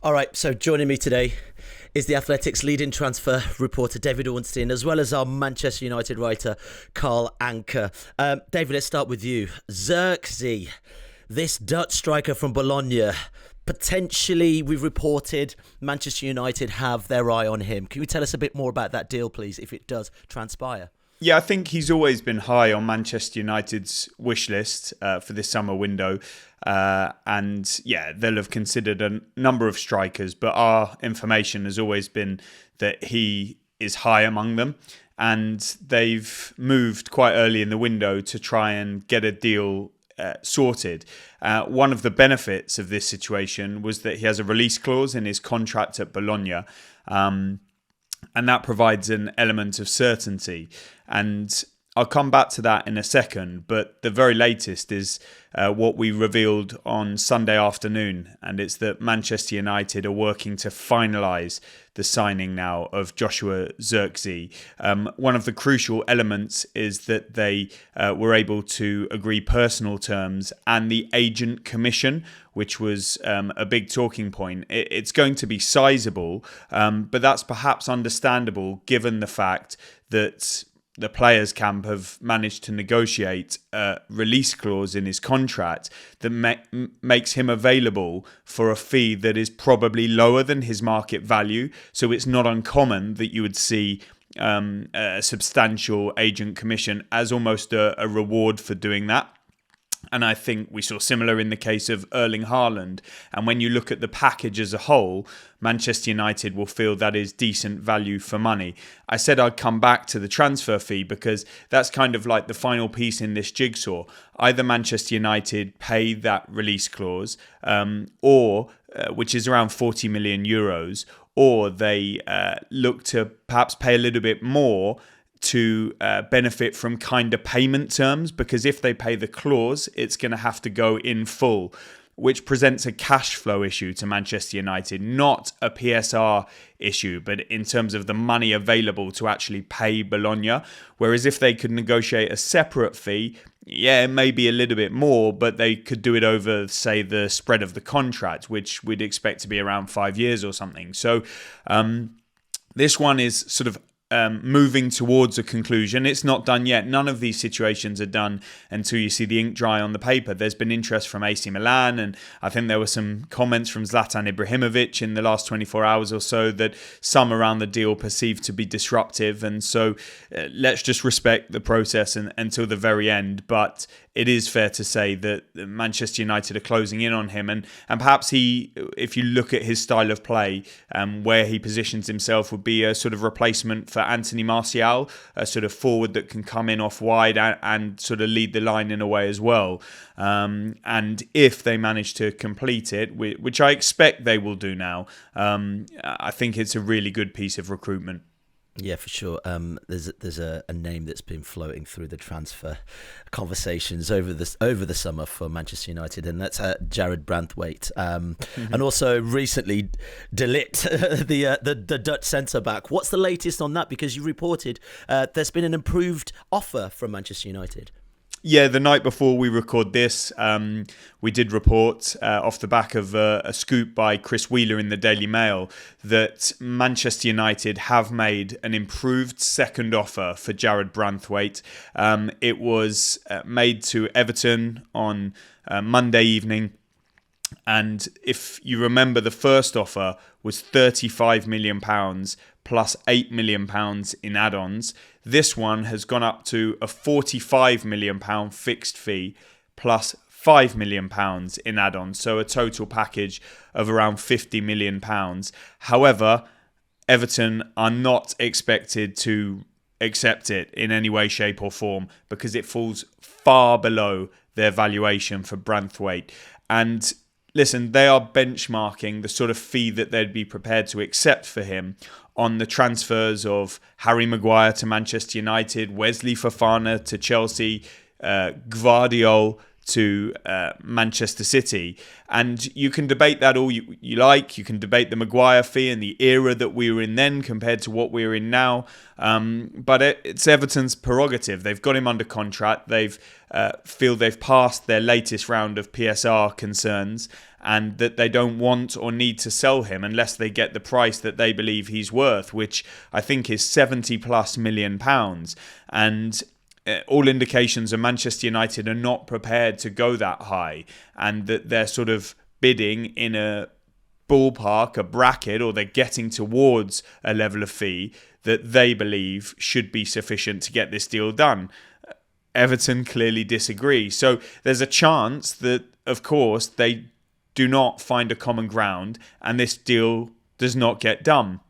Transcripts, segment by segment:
All right, so joining me today is the Athletics leading transfer reporter David Ornstein, as well as our Manchester United writer Carl Anka. David, let's start with you. Zirkzee, this Dutch striker from Bologna, potentially, we've reported Manchester United have their eye on him. Can you tell us a bit more about that deal, please, if it does transpire? Yeah, I think he's always been high on Manchester United's wish list for this summer window. And yeah, they'll have considered a number of strikers, but our information has always been that he is high among them. And they've moved quite early in the window to try and get a deal sorted. One of the benefits of this situation was that he has a release clause in his contract at Bologna. And that provides an element of certainty. And I'll come back to that in a second, but the very latest is what we revealed on Sunday afternoon, and it's that Manchester United are working to finalise the signing now of Joshua Zirkzee. One of the crucial elements is that they were able to agree personal terms and the agent commission, which was a big talking point. It's going to be sizable, but that's perhaps understandable given the fact that the players' camp have managed to negotiate a release clause in his contract that makes him available for a fee that is probably lower than his market value. So it's not uncommon that you would see a substantial agent commission as almost a reward for doing that. And I think we saw similar in the case of Erling Haaland. And when you look at the package as a whole, Manchester United will feel that is decent value for money. I said I'd come back to the transfer fee because that's kind of like the final piece in this jigsaw. Either Manchester United pay that release clause, or which is around 40 million euros, or they look to perhaps pay a little bit more to benefit from kinder payment terms, because if they pay the clause, it's going to have to go in full, which presents a cash flow issue to Manchester United, not a PSR issue, but in terms of the money available to actually pay Bologna. Whereas if they could negotiate a separate fee, yeah, it may be a little bit more, but they could do it over, say, the spread of the contract, which we'd expect to be around 5 years or something. So this one is sort of moving towards a conclusion. It's not done yet. None of these situations are done until you see the ink dry on the paper. There's been interest from AC Milan, and I think there were some comments from Zlatan Ibrahimovic in the last 24 hours or so that some around the deal perceived to be disruptive. And so let's just respect the process until the very end. But it is fair to say that Manchester United are closing in on him. And perhaps he, if you look at his style of play, where he positions himself, would be a sort of replacement for Anthony Martial, a sort of forward that can come in off wide and sort of lead the line in a way as well. And if they manage to complete it, which I expect they will do now, I think it's a really good piece of recruitment. Yeah, for sure. There's a name that's been floating through the transfer conversations over the summer for Manchester United, and that's Jarrad Branthwaite. And also recently, Ligt, the Dutch centre back. What's the latest on that? Because you reported there's been an improved offer from Manchester United. Yeah, the night before we record this, we did report off the back of a scoop by Chris Wheeler in the Daily Mail that Manchester United have made an improved second offer for Jarrad Branthwaite. It was made to Everton on Monday evening. And if you remember, the first offer was £35 million plus £8 million in add-ons. This one has gone up to a £45 million fixed fee plus £5 million in add-ons. So a total package of around £50 million. However, Everton are not expected to accept it in any way, shape or form because it falls far below their valuation for Branthwaite. And listen, they are benchmarking the sort of fee that they'd be prepared to accept for him on the transfers of Harry Maguire to Manchester United, Wesley Fofana to Chelsea, Gvardiol to Manchester City. And you can debate that all you like. You can debate the Maguire fee and the era that we were in then compared to what we're in now. But it's Everton's prerogative. They've got him under contract. They've feel they've passed their latest round of PSR concerns, and that they don't want or need to sell him unless they get the price that they believe he's worth, which I think is £70+ million. And all indications are Manchester United are not prepared to go that high, and that they're sort of bidding in a ballpark, a bracket, or they're getting towards a level of fee that they believe should be sufficient to get this deal done. Everton clearly disagree. So there's a chance that, of course, they do not find a common ground and this deal does not get done.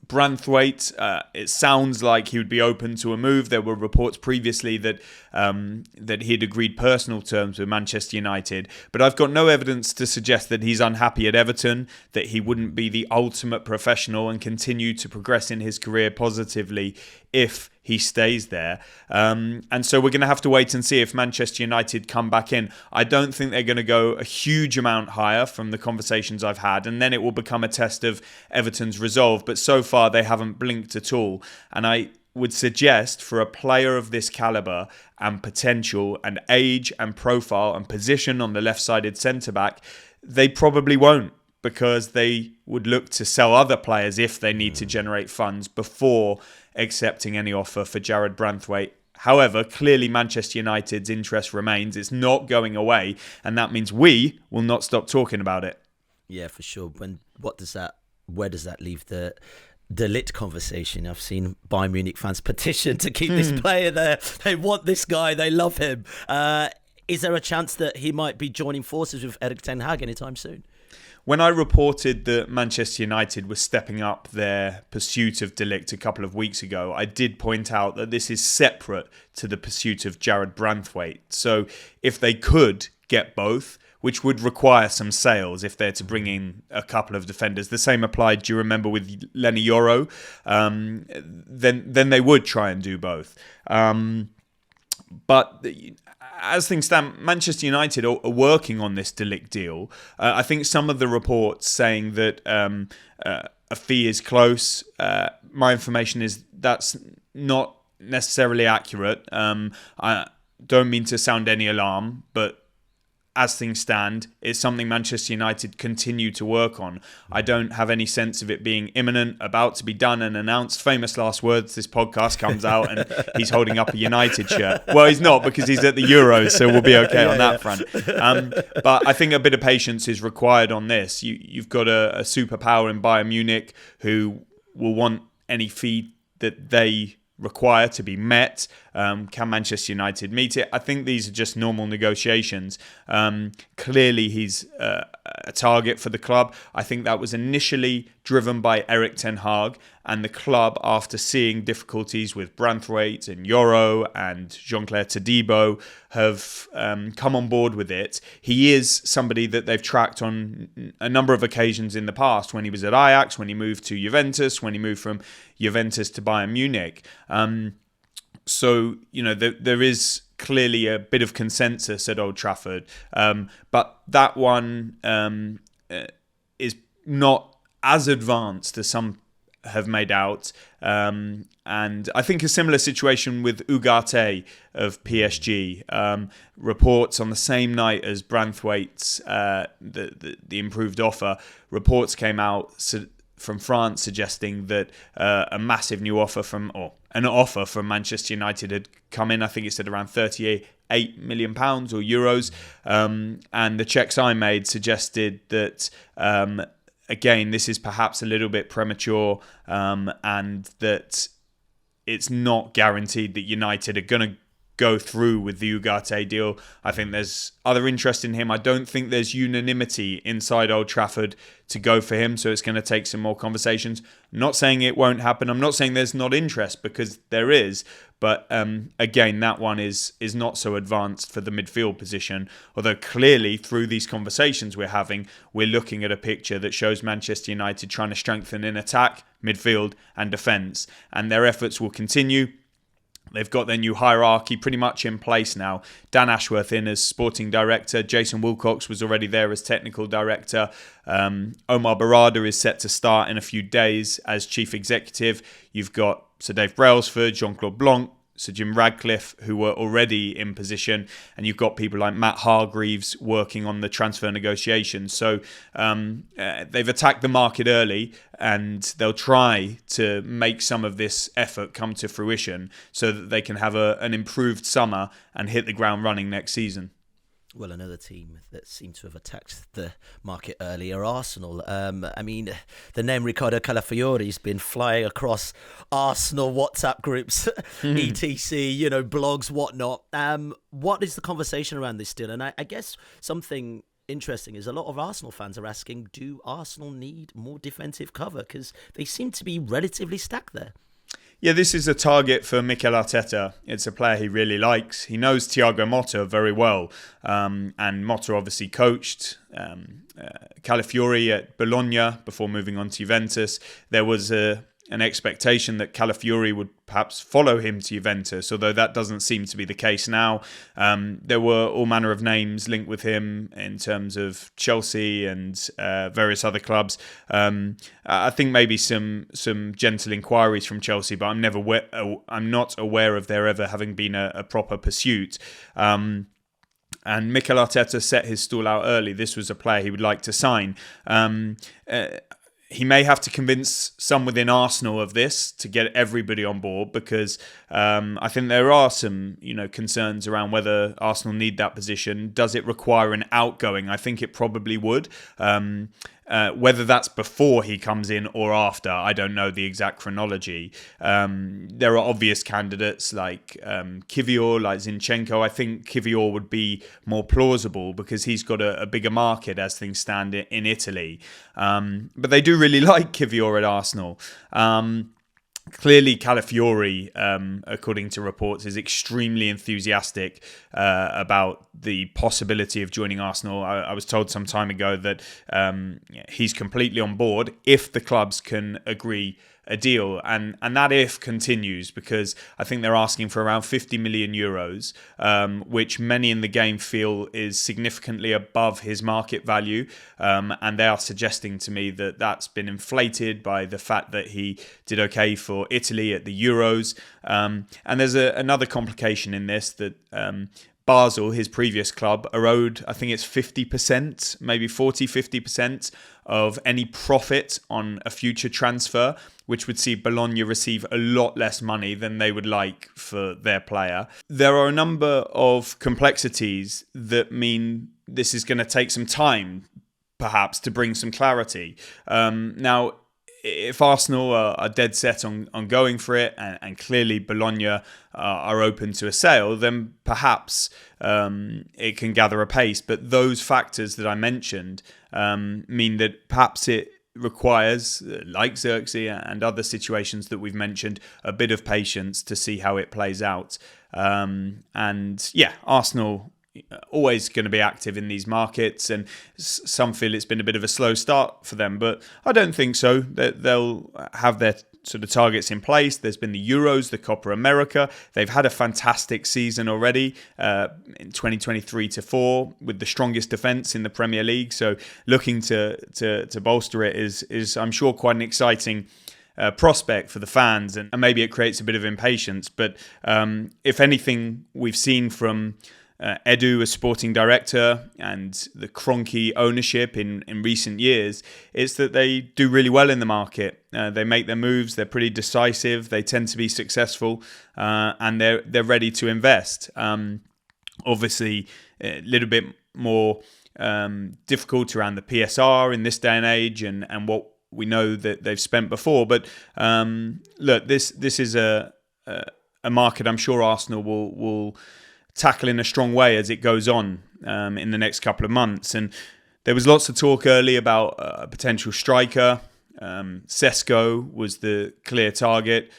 Branthwaite, it sounds like he would be open to a move. There were reports previously that he had agreed personal terms with Manchester United, but I've got no evidence to suggest that he's unhappy at Everton, that he wouldn't be the ultimate professional and continue to progress in his career positively if he stays there. And so we're going to have to wait and see if Manchester United come back in. I don't think they're going to go a huge amount higher from the conversations I've had, and then it will become a test of Everton's resolve. But so far, they haven't blinked at all. And I would suggest for a player of this calibre and potential and age and profile and position on the left-sided centre-back, they probably won't, because they would look to sell other players if they need to generate funds before accepting any offer for Jarrad Branthwaite. However, clearly Manchester United's interest remains. It's not going away, and that means we will not stop talking about it. Yeah, for sure. Where does that leave the Ligt conversation? I've seen Bayern Munich fans petition to keep this player there. They want this guy. They love him. Is there a chance that he might be joining forces with Erik ten Hag anytime soon? When I reported that Manchester United was stepping up their pursuit of De Ligt a couple of weeks ago, I did point out that this is separate to the pursuit of Jarrad Branthwaite. So if they could get both, which would require some sales if they're to bring in a couple of defenders. The same applied, do you remember, with Lenny Yoro? Then they would try and do both. But as things stand, Manchester United are working on this De Ligt deal. I think some of the reports saying that a fee is close. My information is that's not necessarily accurate. I don't mean to sound any alarm, but as things stand, it's something Manchester United continue to work on. I don't have any sense of it being imminent, about to be done and announced. Famous last words, this podcast comes out and he's holding up a United shirt. Well, he's not, because he's at the Euros, so we'll be okay on that front. But I think a bit of patience is required on this. You've got a superpower in Bayern Munich who will want any fee that they require to be met. Can Manchester United meet it? I think these are just normal negotiations. Clearly he's a target for the club. I think that was initially driven by Erik ten Hag, and the club, after seeing difficulties with Branthwaite and Yoro and Jean-Claire Todibo, have come on board with it. He is somebody that they've tracked on a number of occasions in the past, when he was at Ajax, when he moved to Juventus, when he moved from Juventus to Bayern Munich. So, there is clearly a bit of consensus at Old Trafford. But that one is not as advanced as some have made out. And I think a similar situation with Ugarte of PSG. Reports on the same night as Branthwaite's, the improved offer, reports came out from France suggesting that a massive new offer an offer from Manchester United had come in. I think it said around £38 million or euros. And the checks I made suggested that, again, this is perhaps a little bit premature, and that it's not guaranteed that United are going to go through with the Ugarte deal. I think there's other interest in him. I don't think there's unanimity inside Old Trafford to go for him, so it's going to take some more conversations. I'm not saying it won't happen. I'm not saying there's not interest, because there is. But again, that one is not so advanced for the midfield position. Although clearly, through these conversations we're having, we're looking at a picture that shows Manchester United trying to strengthen in attack, midfield and defence. And their efforts will continue. They've got their new hierarchy pretty much in place now. Dan Ashworth in as sporting director. Jason Wilcox was already there as technical director. Omar Barada is set to start in a few days as chief executive. You've got Sir Dave Brailsford, Jean-Claude Blanc, Sir Jim Radcliffe, who were already in position, and you've got people like Matt Hargreaves working on the transfer negotiations. So they've attacked the market early, and they'll try to make some of this effort come to fruition so that they can have an improved summer and hit the ground running next season. Well, another team that seemed to have attacked the market early are Arsenal. I mean, the name Riccardo Calafiori has been flying across Arsenal WhatsApp groups, etc., blogs, whatnot. What is the conversation around this still? And I guess something interesting is a lot of Arsenal fans are asking, do Arsenal need more defensive cover? Because they seem to be relatively stacked there. Yeah, this is a target for Mikel Arteta. It's a player he really likes. He knows Thiago Motta very well. And Motta obviously coached Calafiori at Bologna before moving on to Juventus. There was an expectation that Calafiori would perhaps follow him to Juventus, although that doesn't seem to be the case now. There were all manner of names linked with him in terms of Chelsea and various other clubs. I think maybe some gentle inquiries from Chelsea, but I'm not aware of there ever having been a proper pursuit. And Mikel Arteta set his stall out early. This was a player he would like to sign. He may have to convince some within Arsenal of this to get everybody on board, because I think there are some, concerns around whether Arsenal need that position. Does it require an outgoing? I think it probably would. Whether that's before he comes in or after, I don't know the exact chronology. There are obvious candidates like Kivior, like Zinchenko. I think Kivior would be more plausible because he's got a bigger market as things stand in Italy. But they do really like Kivior at Arsenal. Clearly, Calafiori, according to reports, is extremely enthusiastic about the possibility of joining Arsenal. I was told some time ago that he's completely on board if the clubs can agree a deal, and that if continues, because I think they're asking for around 50 million euros, which many in the game feel is significantly above his market value, and they are suggesting to me that that's been inflated by the fact that he did okay for Italy at the Euros, and there's another complication in this that Basel, his previous club, are owed, I think it's 50%, maybe 50% of any profit on a future transfer, which would see Bologna receive a lot less money than they would like for their player. There are a number of complexities that mean this is going to take some time, perhaps, to bring some clarity. Now, if Arsenal are dead set on going for it, and clearly Bologna are open to a sale, then perhaps it can gather a pace. But those factors that I mentioned mean that perhaps it requires, like Zirkzee and other situations that we've mentioned, a bit of patience to see how it plays out. And yeah, Arsenal always going to be active in these markets, and some feel it's been a bit of a slow start for them, but I don't think so. They'll have their sort of targets in place. There's been the Euros, the Copa America. They've had a fantastic season already in 2023-4 with the strongest defence in the Premier League. So looking to bolster it is I'm sure quite an exciting prospect for the fans, and maybe it creates a bit of impatience. But if anything, we've seen from Edu as sporting director and the Kroenke ownership in recent years, it's that they do really well in the market. They make their moves, they're pretty decisive, they tend to be successful, and they're ready to invest. Obviously, a little bit more difficult around the PSR in this day and age, and what we know that they've spent before. But look, this is a market I'm sure Arsenal will tackle in a strong way as it goes on in the next couple of months. And there was lots of talk early about a potential striker. Sesko was the clear target.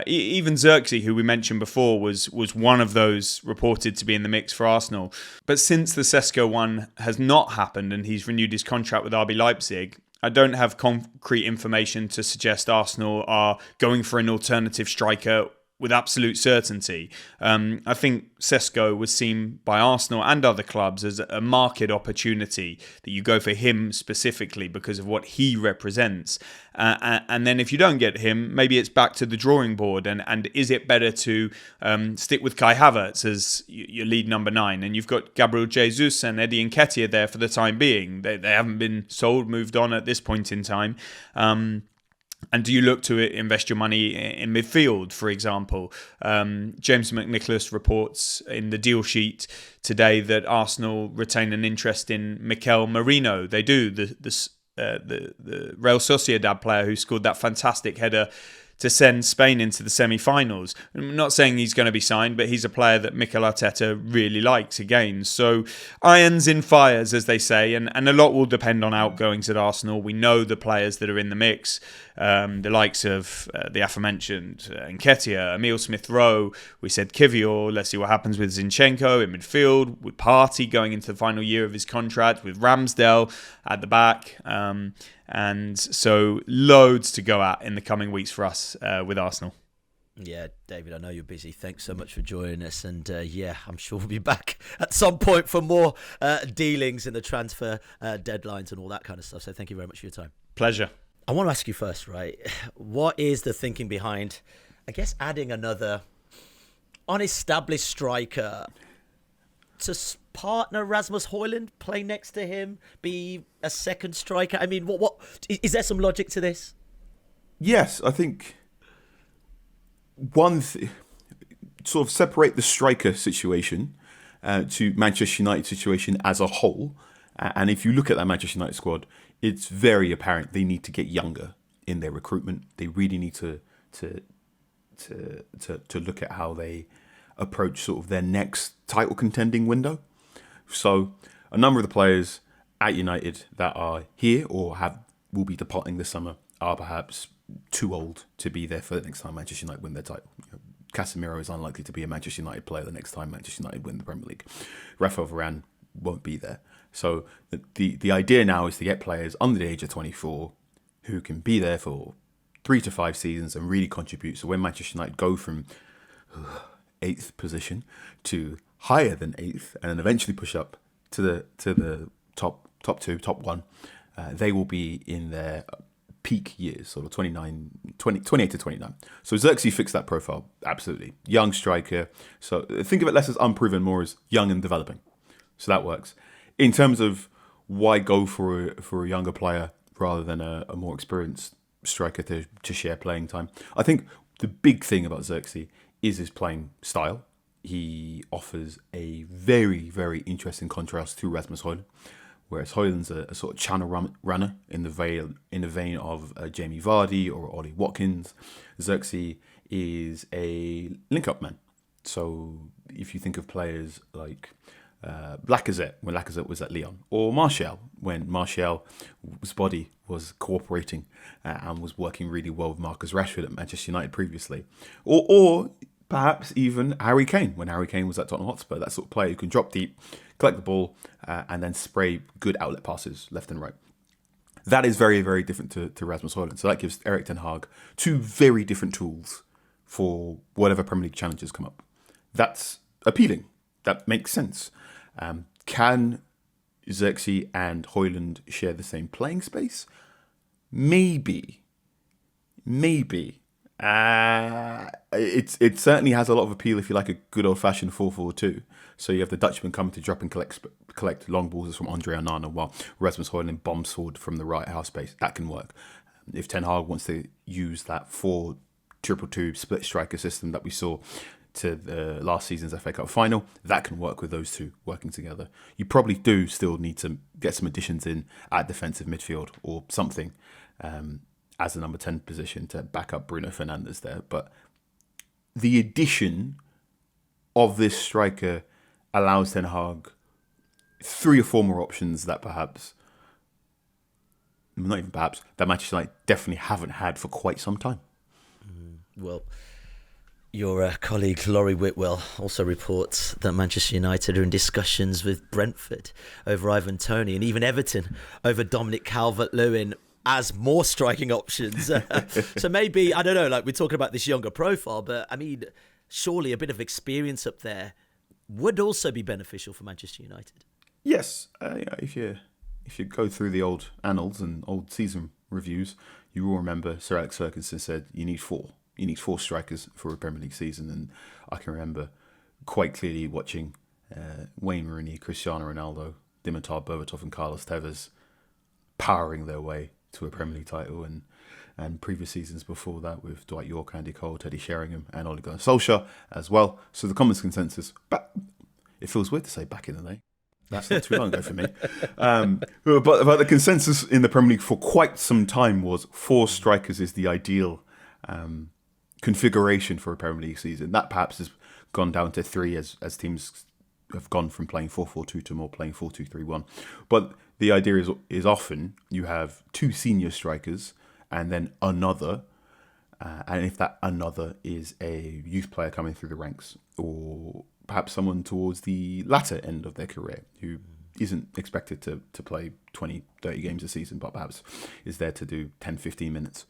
Even Zirkzee, who we mentioned before, was one of those reported to be in the mix for Arsenal. But since the Sesko one has not happened and he's renewed his contract with RB Leipzig, I don't have concrete information to suggest Arsenal are going for an alternative striker with absolute certainty. I think Sesko was seen by Arsenal and other clubs as a market opportunity, that you go for him specifically because of what he represents. And then if you don't get him, maybe it's back to the drawing board. And is it better to stick with Kai Havertz as your lead number 9? And you've got Gabriel Jesus and Eddie Nketiah there for the time being. They haven't been sold, moved on at this point in time. And do you look to invest your money in midfield, for example? James McNicholas reports in the deal sheet today that Arsenal retain an interest in Mikel Merino. They do, the Real Sociedad player who scored that fantastic header to send Spain into the semi-finals. I'm not saying he's going to be signed, but he's a player that Mikel Arteta really likes again. So irons in fires, as they say, and a lot will depend on outgoings at Arsenal. We know the players that are in the mix, the likes of the aforementioned Nketiah, Emile Smith-Rowe. We said Kivior. Let's see what happens with Zinchenko in midfield, with Partey going into the final year of his contract, with Ramsdale at the back. And so loads to go at in the coming weeks for us with Arsenal. Yeah, David, I know you're busy. Thanks so much for joining us. And I'm sure we'll be back at some point for more dealings in the transfer deadlines and all that kind of stuff. So thank you very much for your time. Pleasure. I want to ask you first, right? What is the thinking behind, I guess, adding another unestablished striker to partner Rasmus Højlund, play next to him, be a second striker? I mean, what is there some logic to this? Yes, I think sort of separate the striker situation to Manchester United situation as a whole. And if you look at that Manchester United squad, it's very apparent they need to get younger in their recruitment. They really need to look at how they approach sort of their next title contending window. So a number of the players at United that are here or will be departing this summer are perhaps too old to be there for the next time Manchester United win their title. Casemiro is unlikely to be a Manchester United player the next time Manchester United win the Premier League. Rafael Varane won't be there. So the idea now is to get players under the age of 24 who can be there for 3 to 5 seasons and really contribute. So when Manchester United go from 8th position to higher than 8th and then eventually push up to the top 2, top 1, they will be in their peak years, sort of 28 to 29. So Zirkzee fixed that profile, absolutely. Young striker. So think of it less as unproven, more as young and developing. So that works. In terms of why go for a younger player rather than a more experienced striker to share playing time, I think the big thing about Zirkzee is his playing style. He offers a very, very interesting contrast to Rasmus Højlund, whereas Højlund's a sort of channel runner in the vein of Jamie Vardy or Ollie Watkins. Zirkzee is a link-up man. So if you think of players like Lacazette, when Lacazette was at Lyon, or Martial, when Martial's body was cooperating and was working really well with Marcus Rashford at Manchester United previously, or perhaps even Harry Kane, when Harry Kane was at Tottenham Hotspur, that sort of player who can drop deep, collect the ball, and then spray good outlet passes left and right. That is very, very different to Rasmus Højlund. So that gives Erik ten Hag 2 very different tools for whatever Premier League challenges come up. That's appealing. That makes sense. Can Zirkzee and Højlund share the same playing space? Maybe. It certainly has a lot of appeal if you like a good old-fashioned 4-4-2. So you have the Dutchman coming to drop and collect long balls from Andre Onana while Rasmus Højlund bombs forward from the right half space. That can work. If Ten Hag wants to use that 4-2-2 split striker system that we saw to the last season's FA Cup final, that can work with those two working together. You probably do still need to get some additions in at defensive midfield or something as a number 10 position to back up Bruno Fernandes there. But the addition of this striker allows Ten Hag 3 or 4 more options that that Manchester United definitely haven't had for quite some time. Well, your colleague Laurie Whitwell also reports that Manchester United are in discussions with Brentford over Ivan Toney and even Everton over Dominic Calvert-Lewin. as more striking options. So maybe, I don't know, like we're talking about this younger profile, but I mean, surely a bit of experience up there would also be beneficial for Manchester United. Yes, if you go through the old annals and old season reviews, you will remember Sir Alex Ferguson said you need four. You need four strikers for a Premier League season, and I can remember quite clearly watching Wayne Rooney, Cristiano Ronaldo, Dimitar Berbatov, and Carlos Tevez powering their way to a Premier League title, and previous seasons before that with Dwight York, Andy Cole, Teddy Sheringham, and Ole Gunnar Solskjaer as well. So the common consensus, but it feels weird to say back in the day. That's not too long ago for me. But the consensus in the Premier League for quite some time was four strikers is the ideal configuration for a Premier League season. That perhaps has gone down to three as teams have gone from playing 4-4-2 to more playing 4-2-3-1. But the idea is often you have two senior strikers and then another. And if that another is a youth player coming through the ranks, or perhaps someone towards the latter end of their career who isn't expected to play 20, 30 games a season, but perhaps is there to do 10, 15 minutes,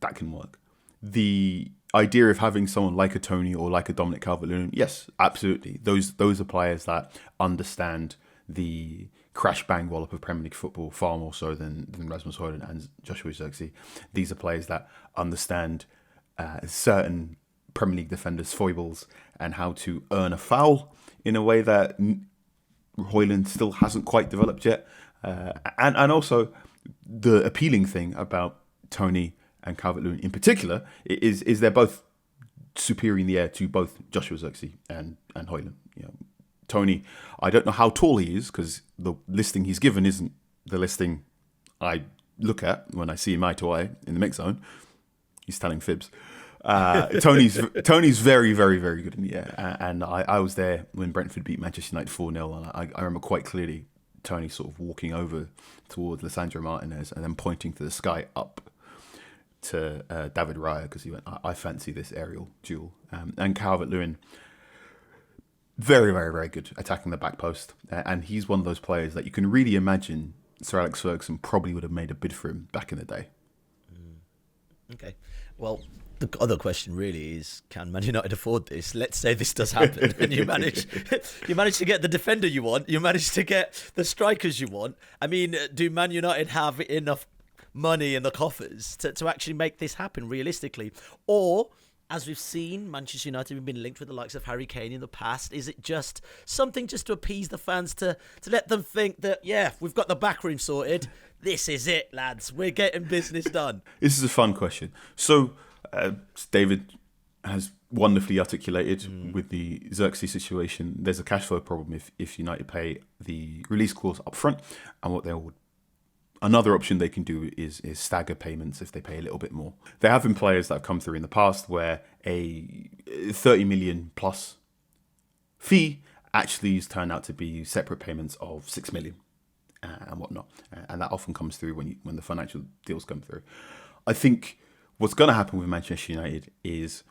that can work. The idea of having someone like a Toney or like a Dominic Calvert-Lewin, yes, absolutely. Those are players that understand the crash bang wallop of Premier League football far more so than Rasmus Højlund and Joshua Zirkzee. These are players that understand certain Premier League defenders' foibles and how to earn a foul in a way that Højlund still hasn't quite developed yet. And also the appealing thing about Toney and Calvert-Lewin in particular is they're both superior in the air to both Joshua Zirkzee and Højlund. You know, Toney, I don't know how tall he is because the listing he's given isn't the listing I look at when I see him eye to eye in the mix zone. He's telling fibs. Toney's very, very, very good in the air. And I was there when Brentford beat Manchester United 4-0. And I remember quite clearly Toney sort of walking over towards Lisandro Martinez and then pointing to the sky up to David Raya because he went, I fancy this aerial duel. And Calvert-Lewin, very, very, very good attacking the back post. And he's one of those players that you can really imagine Sir Alex Ferguson probably would have made a bid for him back in the day. Okay. Well, the other question really is, can Man United afford this? Let's say this does happen and you manage to get the defender you want, you manage to get the strikers you want. I mean, do Man United have enough money in the coffers to actually make this happen realistically? Or, as we've seen, Manchester United have been linked with the likes of Harry Kane in the past. Is it just something just to appease the fans to let them think that, yeah, we've got the backroom sorted. This is it, lads. We're getting business done. This is a fun question. So, David has wonderfully articulated with the Zirkzee situation. There's a cash flow problem if United pay the release clause up front, and what they would. Another option they can do is stagger payments if they pay a little bit more. There have been players that have come through in the past where a 30 million plus fee actually has turned out to be separate payments of 6 million and whatnot. And that often comes through when the financial deals come through. I think what's going to happen with Manchester United is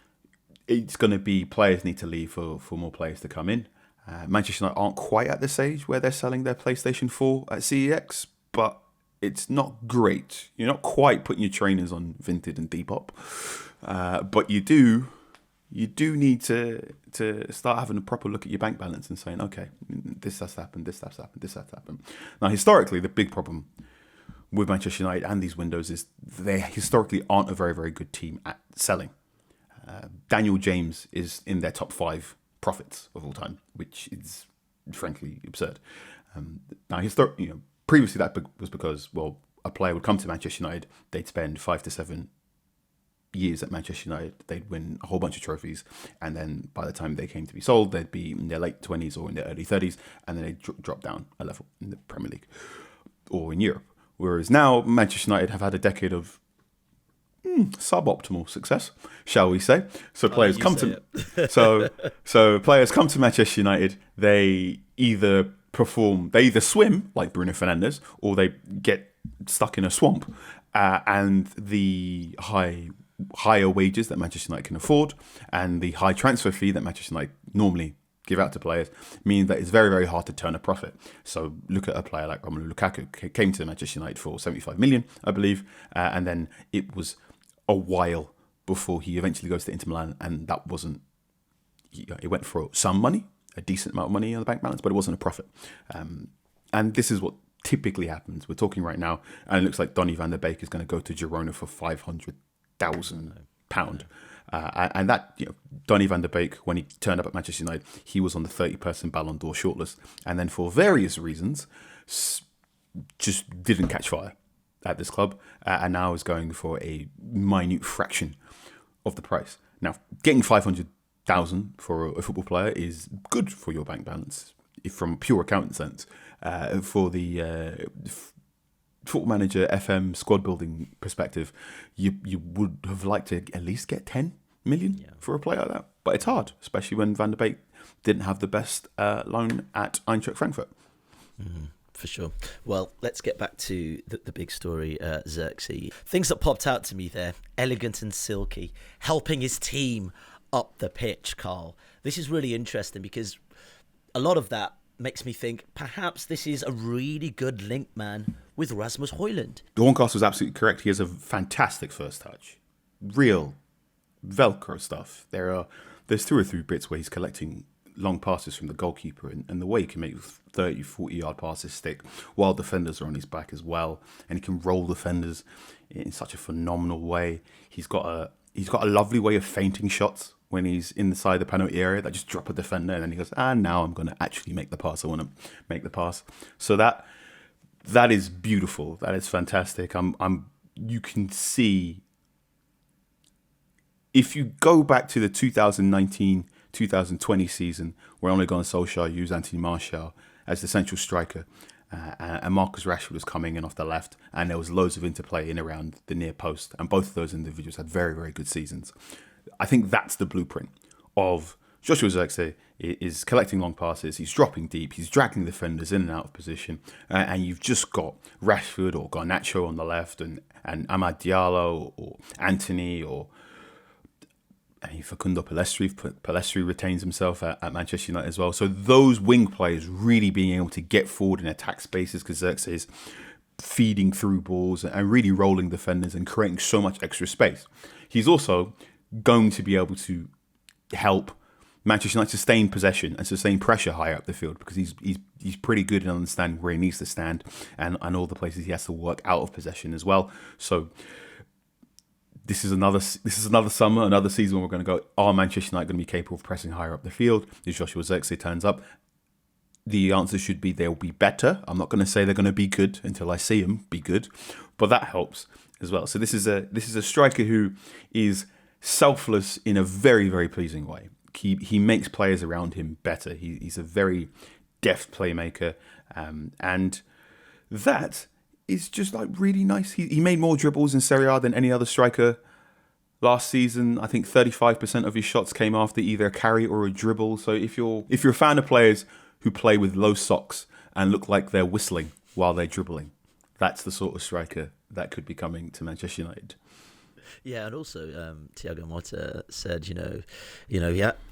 it's going to be players need to leave for more players to come in. Manchester United aren't quite at the stage where they're selling their PlayStation 4 at CEX, but it's not great. You're not quite putting your trainers on Vinted and Depop, but you do need to start having a proper look at your bank balance and saying, okay, this has happened, this has happened, this has happened. Now, historically, the big problem with Manchester United and these windows is they historically aren't a very, very good team at selling. Daniel James is in their top 5 profits of all time, which is frankly absurd. Now, previously, that was because, well, a player would come to Manchester United, they'd spend 5 to 7 years at Manchester United, they'd win a whole bunch of trophies, and then by the time they came to be sold, they'd be in their late 20s or in their early 30s, and then they'd drop down a level in the Premier League or in Europe. Whereas now, Manchester United have had a decade of suboptimal success, shall we say? So players come to players come to Manchester United, they either swim like Bruno Fernandes, or they get stuck in a swamp, and the higher wages that Manchester United can afford, and the high transfer fee that Manchester United normally give out to players, meaning that it's very, very hard to turn a profit. So look at a player like Romelu Lukaku, came to Manchester United for 75 million, I believe, and then it was a while before he eventually goes to Inter Milan, and that wasn't, it went for some money, a decent amount of money on the bank balance, but it wasn't a profit. And this is what typically happens. We're talking right now, and it looks like Donny van der Beek is going to go to Girona for £500,000. And that, Donny van der Beek, when he turned up at Manchester United, he was on the 30-person Ballon d'Or shortlist, and then for various reasons, just didn't catch fire at this club, and now is going for a minute fraction of the price. Now, getting 500,000 for a football player is good for your bank balance, if from a pure accountant sense. For the Football Manager FM squad building perspective, you would have liked to at least get 10 million for a player like that. But it's hard, especially when Van der Beek didn't have the best loan at Eintracht Frankfurt. For sure. Well, let's get back to the big story, Zirkzee. Things that popped out to me there, elegant and silky, helping his team up the pitch, Carl. This is really interesting because a lot of that makes me think perhaps this is a really good link, man, with Rasmus Højlund. Horncastle was absolutely correct. He has a fantastic first touch. Real Velcro stuff. There's 2 or 3 bits where he's collecting long passes from the goalkeeper, and the way he can make 30, 40-yard passes stick while defenders are on his back as well, and he can roll defenders in such a phenomenal way. He's got a lovely way of feinting shots when he's inside the penalty area that just drop a defender, and then he goes, now I'm going to actually make the pass. I want to make the pass. So that is beautiful. That is fantastic. You can see, if you go back to the 2019-2020 season, where Ole Gunnar Solskjaer used Anthony Martial as the central striker, and Marcus Rashford was coming in off the left, and there was loads of interplay in around the near post, and both of those individuals had very, very good seasons. I think that's the blueprint of Joshua Zirkzee. Is collecting long passes, he's dropping deep, he's dragging defenders in and out of position, and you've just got Rashford or Garnacho on the left, and Amad Diallo or Anthony or Facundo Pellistri. Pellistri retains himself at Manchester United as well. So those wing players really being able to get forward in attack spaces, because Zirkzee is feeding through balls and really rolling defenders and creating so much extra space. He's also going to be able to help Manchester United sustain possession and sustain pressure higher up the field, because he's pretty good in understanding where he needs to stand and all the places he has to work out of possession as well. So this is another summer, another season where we're going to go, are Manchester United going to be capable of pressing higher up the field? If Joshua Zirkzee turns up, the answer should be they'll be better. I'm not going to say they're going to be good until I see them be good, but that helps as well. So this is a striker who is selfless in a very, very pleasing way. He makes players around him better. He's a very deft playmaker, and that is just like really nice. He made more dribbles in Serie A than any other striker last season. I think 35% of his shots came after either a carry or a dribble. So if you're a fan of players who play with low socks and look like they're whistling while they're dribbling, that's the sort of striker that could be coming to Manchester United. Yeah, and also Thiago Motta said,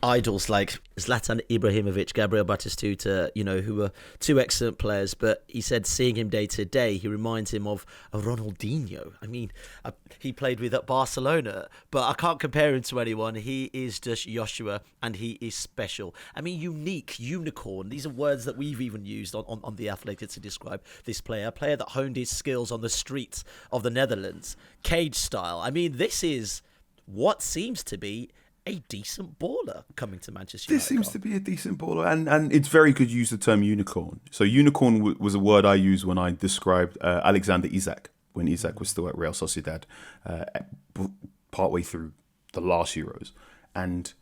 idols like Zlatan Ibrahimovic, Gabriel Batistuta, who were 2 excellent players, but he said seeing him day to day, he reminds him of a Ronaldinho. I mean, he played with at Barcelona, but I can't compare him to anyone. He is just Joshua, and he is special. I mean, unique, unicorn. These are words that we've even used on The Athletic to describe this player. A player that honed his skills on the streets of the Netherlands, cage style. I mean, this is what seems to be a decent baller coming to Manchester United. This seems to be a decent baller, and it's very good to use the term unicorn. So unicorn was a word I used when I described Alexander Isak, when Isak was still at Real Sociedad, partway through the last Euros. And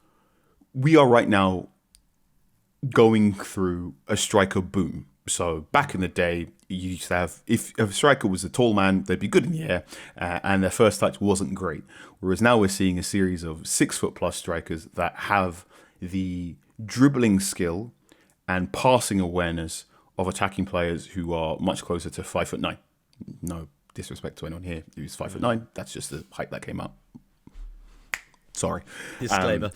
we are right now going through a striker boom. So back in the day, you used to have, if a striker was a tall man, they'd be good in the air, and their first touch wasn't great. Whereas now we're seeing a series of 6-foot+ strikers that have the dribbling skill and passing awareness of attacking players who are much closer to 5'9". No disrespect to anyone here who's 5'9". That's just the height that came up. Sorry. Disclaimer.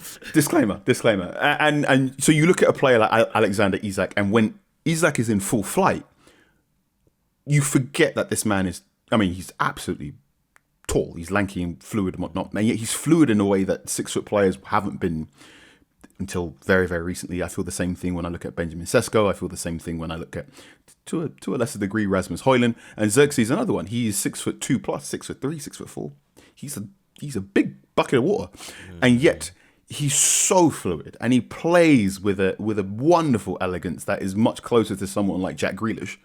Disclaimer. And so you look at a player like Alexander Isak, and when Isak is in full flight, you forget that this man is, I mean, he's absolutely tall. He's lanky and fluid and whatnot. And yet he's fluid in a way that 6-foot players haven't been until very, very recently. I feel the same thing when I look at Benjamin Sesko. I feel the same thing when I look at, to a lesser degree, Rasmus Højlund. And Zirkzee is another one. He is 6'2" plus, 6'3", 6'4". He's a big bucket of water. And yet he's so fluid, and he plays with a wonderful elegance that is much closer to someone like Jack Grealish.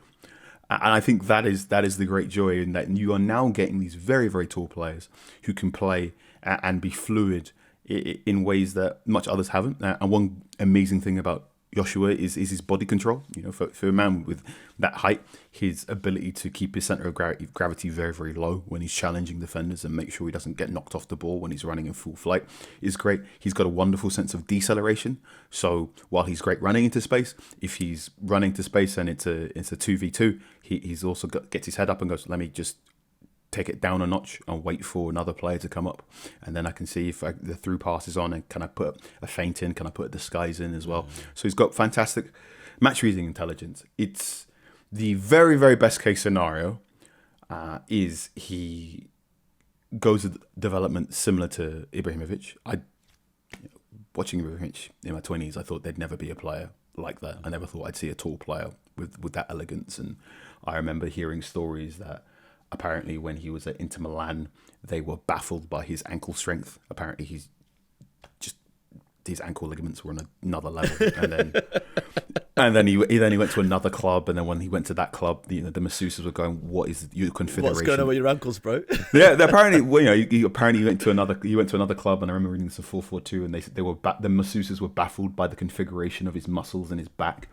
And I think that is the great joy in that you are now getting these very, very tall players who can play and be fluid in ways that much others haven't. And one amazing thing about Joshua is his body control. You know, for a man with that height, his ability to keep his center of gravity very, very low when he's challenging defenders and make sure he doesn't get knocked off the ball when he's running in full flight is great. He's got a wonderful sense of deceleration. So while he's great running into space, if he's running to space and it's a 2v2, he's also gets his head up and goes, let me just take it down a notch and wait for another player to come up, and then I can see if the through pass is on, and can I put a feint in, can I put a disguise in as well. So he's got fantastic match reading intelligence. It's the very, very best case scenario is he goes to development similar to Ibrahimovic. Watching Ibrahimovic in my 20s, I thought there'd never be a player like that. I never thought I'd see a tall player with that elegance. And I remember hearing stories that apparently when he was at Inter Milan, they were baffled by his ankle strength. Apparently his ankle ligaments were on another level. And then he went to another club, and then when he went to that club, the masseuses were going, "What is your configuration? What's going on with your ankles, bro?" Yeah, apparently, he went to another club, and I remember reading this in 442, and the masseuses were baffled by the configuration of his muscles and his back.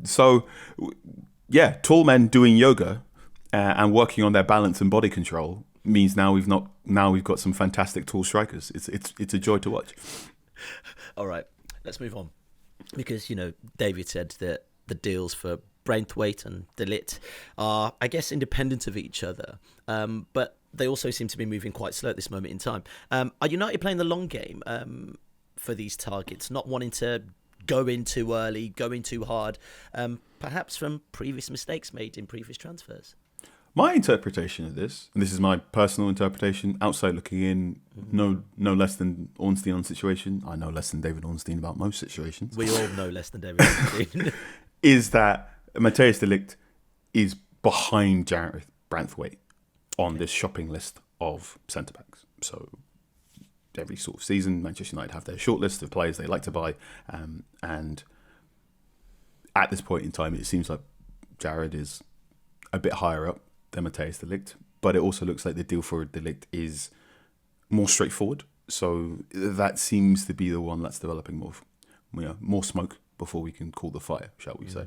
So, yeah, tall men doing yoga and working on their balance and body control means now we've got some fantastic tall strikers. It's a joy to watch. All right, let's move on, because David said that the deals for Branthwaite and Ligt are, I guess, independent of each other, but they also seem to be moving quite slow at this moment in time. Are United playing the long game for these targets, not wanting to go in too early, go in too hard, perhaps from previous mistakes made in previous transfers? My interpretation of this, and this is my personal interpretation, outside looking in, no less than Ornstein on situation. I know less than David Ornstein about most situations. We all know less than David Ornstein. Is that Mathijs de Ligt is behind Jarrad Branthwaite on this shopping list of centre-backs. So every sort of season, Manchester United have their short list of players they like to buy. And at this point in time, it seems like Jarrad is a bit higher up than Mathijs de Ligt, but it also looks like the deal for de Ligt is more straightforward. So that seems to be the one that's developing more smoke before we can call the fire, shall we say.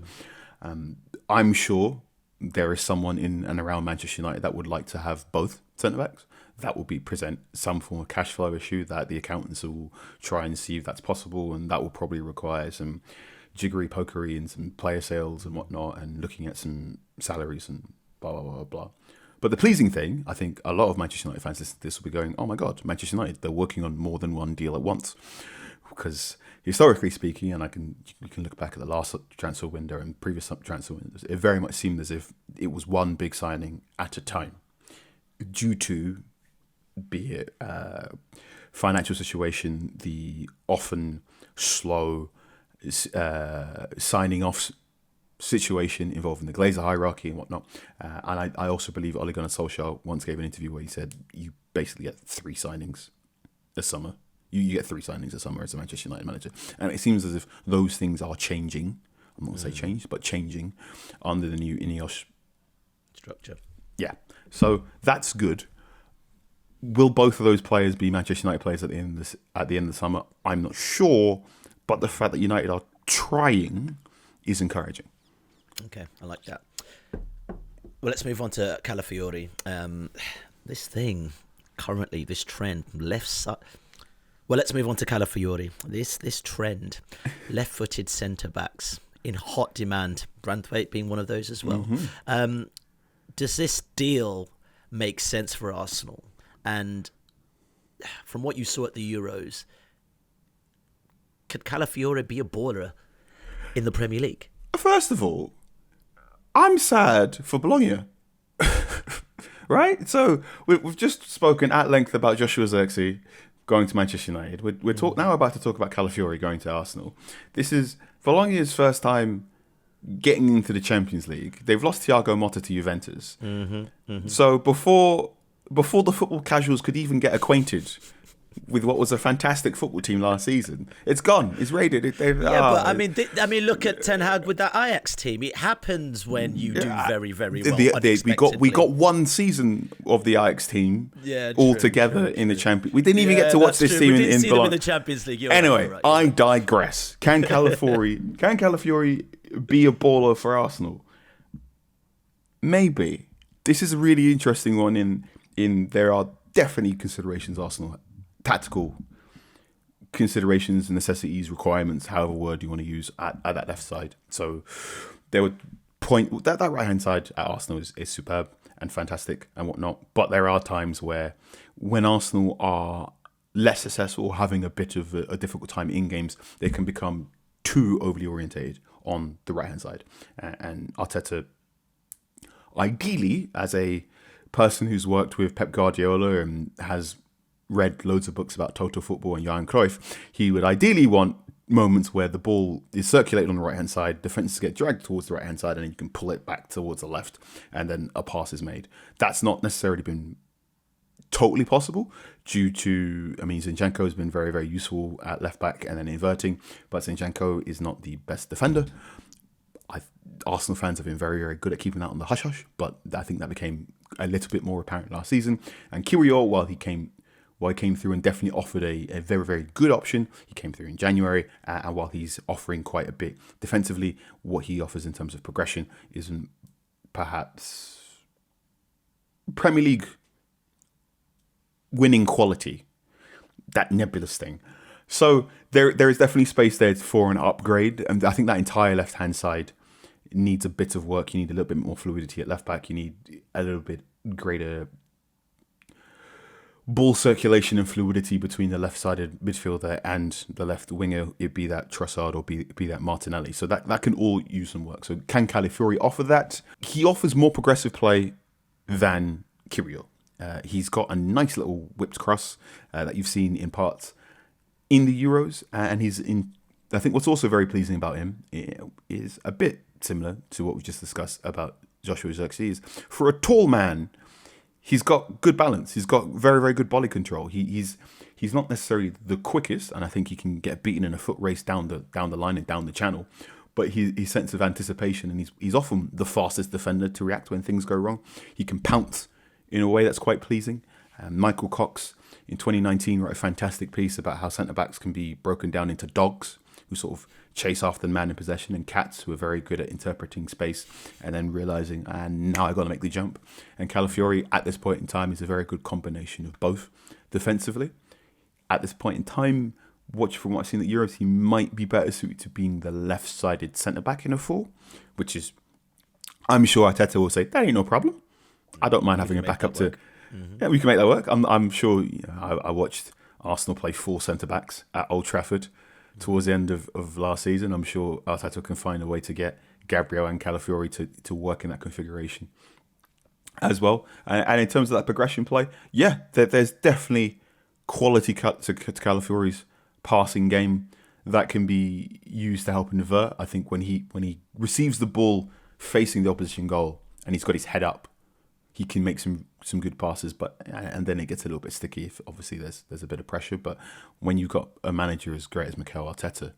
I'm sure there is someone in and around Manchester United that would like to have both centre-backs. That will present some form of cash flow issue that the accountants will try and see if that's possible, and that will probably require some jiggery-pokery and some player sales and whatnot, and looking at some salaries and blah, blah, blah, blah. But the pleasing thing, I think a lot of Manchester United fans listening to this will be going, oh my God, Manchester United, they're working on more than one deal at once. Because historically speaking, and you can look back at the last transfer window and previous transfer windows, it very much seemed as if it was one big signing at a time, due to, be it financial situation, the often slow signing off situation involving the Glazer hierarchy and whatnot. And I also believe Ole Gunnar Solskjaer once gave an interview where he said you basically get 3 signings a summer. You get 3 signings a summer as a Manchester United manager. And it seems as if those things are changing. I'm not going to say changed, but changing under the new Ineos structure. Yeah. So that's good. Will both of those players be Manchester United players at the end of the summer? I'm not sure. But the fact that United are trying is encouraging. Okay, I like that. Well, let's move on to Calafiori. This thing, currently, this trend, left side. Well, let's move on to Calafiori. This trend, left-footed centre-backs in hot demand, Branthwaite being one of those as well. Mm-hmm. Does this deal make sense for Arsenal? And from what you saw at the Euros, could Calafiori be a baller in the Premier League? First of all, I'm sad for Bologna. Right? So we've just spoken at length about Joshua Zirkzee going to Manchester United. We're now about to talk about Calafiori going to Arsenal. This is Bologna's first time getting into the Champions League. They've lost Thiago Motta to Juventus. So before the football casuals could even get acquainted with what was a fantastic football team last season, it's gone. It's raided. But I mean, look at Ten Hag with that Ajax team. It happens when you do very, very well. We got one season of the Ajax team all together in the Champions. We didn't even get to watch this team in Bologna. In the Champions League. Anyway, right. I digress. Can Calafiori be a baller for Arsenal? Maybe. This is a really interesting one. In there are definitely considerations Arsenal. Tactical considerations, necessities, requirements, however word you want to use at that left side. So there would point that right hand side at Arsenal is superb and fantastic and whatnot. But there are times where when Arsenal are less successful, having a bit of a difficult time in games, they can become too overly orientated on the right hand side. And Arteta, ideally, as a person who's worked with Pep Guardiola and has read loads of books about total football and Johan Cruyff, he would ideally want moments where the ball is circulated on the right hand side, defenses get dragged towards the right hand side, and then you can pull it back towards the left, and then a pass is made. That's not necessarily been totally possible due to, Zinchenko has been very, very useful at left back and then inverting, but Zinchenko is not the best defender. Arsenal fans have been very, very good at keeping that on the hush-hush, but I think that became a little bit more apparent last season. And Kirill, while he came through and definitely offered a very, very good option. He came through in January, and while he's offering quite a bit defensively, what he offers in terms of progression isn't perhaps Premier League winning quality, that nebulous thing. So there is definitely space there for an upgrade, and I think that entire left-hand side needs a bit of work. You need a little bit more fluidity at left back. You need a little bit greater ball circulation and fluidity between the left-sided midfielder and the left winger, it be that Trossard or be that Martinelli. So that can all use some work. So can Calafiori offer that? He offers more progressive play than Kirill. He's got a nice little whipped cross that you've seen in parts in the Euros, and he's in. I think what's also very pleasing about him is a bit similar to what we just discussed about Joshua Zirkzee. Is for a tall man, he's got good balance. He's got very, very good body control. He's not necessarily the quickest, and I think he can get beaten in a foot race down the line and down the channel. But his sense of anticipation, and he's often the fastest defender to react when things go wrong. He can pounce in a way that's quite pleasing. Michael Cox in 2019 wrote a fantastic piece about how centre-backs can be broken down into dogs who sort of chase after the man in possession, and cats who are very good at interpreting space and then realising, and now I've got to make the jump. And Calafiori at this point in time is a very good combination of both defensively. At this point in time, from what I've seen at Euros, he might be better suited to being the left-sided centre-back in a four, which is, I'm sure Arteta will say, that ain't no problem. I don't mind having a backup to... Yeah, we can make that work. I'm sure. I watched Arsenal play 4 centre-backs at Old Trafford towards the end of last season. I'm sure Arteta can find a way to get Gabriel and Calafiori to work in that configuration as well. And in terms of that progression play, yeah, there's definitely quality cut to Calafiori's passing game that can be used to help invert. I think when he receives the ball facing the opposition goal and he's got his head up, he can make some good passes, and then it gets a little bit sticky if obviously there's a bit of pressure. But when you've got a manager as great as Mikel Arteta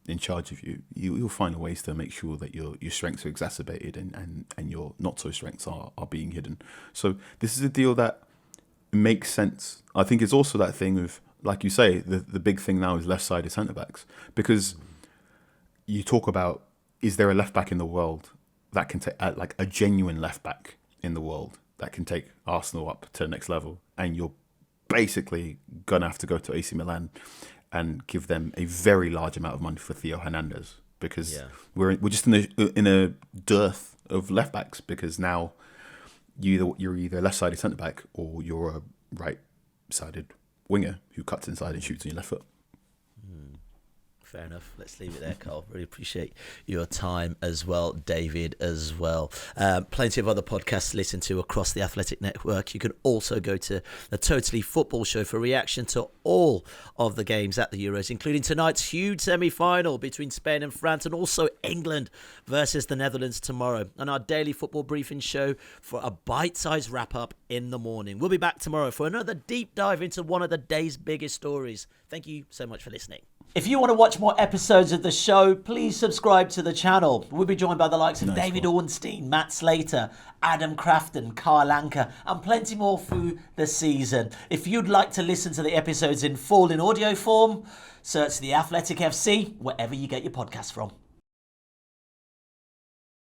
in charge of you'll find ways to make sure that your strengths are exacerbated and your not so strengths are being hidden. So this is a deal that makes sense. I think it's also that thing of, like you say, the big thing now is left-sided centre-backs, because you talk about, is there a left-back in the world that can take, like a genuine left-back in the world that can take Arsenal up to the next level? And you're basically going to have to go to AC Milan and give them a very large amount of money for Theo Hernandez, because we're just in a dearth of left backs, because now you're either left-sided centre back or you're a right-sided winger who cuts inside and shoots on your left foot. Fair enough. Let's leave it there, Carl. Really appreciate your time as well, David, as well. Plenty of other podcasts to listen to across the Athletic Network. You can also go to the Totally Football Show for reaction to all of the games at the Euros, including tonight's huge semi-final between Spain and France, and also England versus the Netherlands tomorrow. And our daily football briefing show for a bite-sized wrap-up in the morning. We'll be back tomorrow for another deep dive into one of the day's biggest stories. Thank you so much for listening. If you want to watch more episodes of the show, please subscribe to the channel. We'll be joined by the likes of David Ornstein, Matt Slater, Adam Crafton, Carl Anka, and plenty more through the season. If you'd like to listen to the episodes in full in audio form, search The Athletic FC wherever you get your podcasts from.